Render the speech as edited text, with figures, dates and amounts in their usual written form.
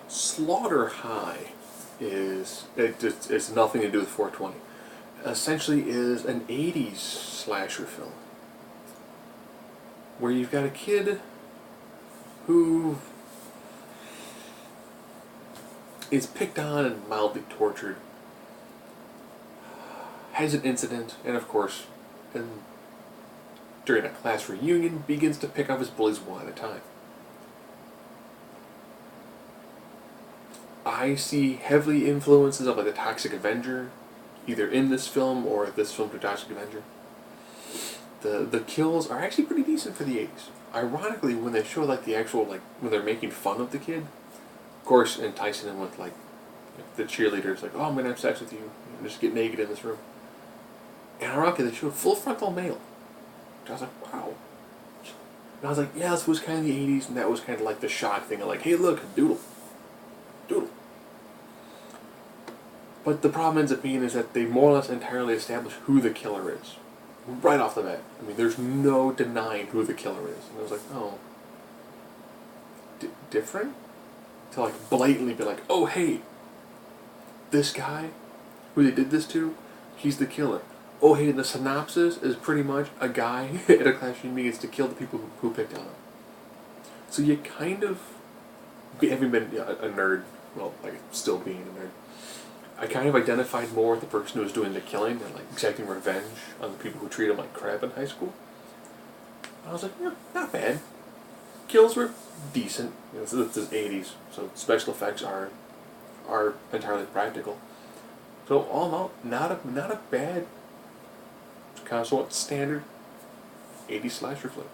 Slaughter High it's nothing to do with 420. Essentially is an 80s slasher film where you've got a kid who is picked on and mildly tortured, has an incident, and of course, during a class reunion, begins to pick off his bullies one at a time. I see heavily influences of like the Toxic Avenger, either in this film or this film to Toxic Avenger. The kills are actually pretty decent for the 80s. Ironically, when they show like the actual like when they're making fun of the kid, of course enticing him with like the cheerleaders like, oh, I'm gonna have sex with you, just get naked in this room. And ironically, they showed full frontal male. I was like, wow. And I was like, yeah, this was kind of the 80s, and that was kind of like the shock thing of like, hey, look, doodle. Doodle. But the problem ends up being is that they more or less entirely establish who the killer is. Right off the bat. I mean, there's no denying who the killer is. And I was like, oh. Different? To like blatantly be like, oh, hey, this guy who they did this to, he's the killer. Oh, hey, the synopsis is pretty much a guy at a class reunion gets to kill the people who picked on him. So you kind of, having been a nerd, well, like still being a nerd, I kind of identified more with the person who was doing the killing and like exacting revenge on the people who treated him like crap in high school. I was like, yeah, not bad. Kills were decent. You know, this is 80s, so special effects are entirely practical. So all in all, not a bad, kind of somewhat standard 80s slasher flick.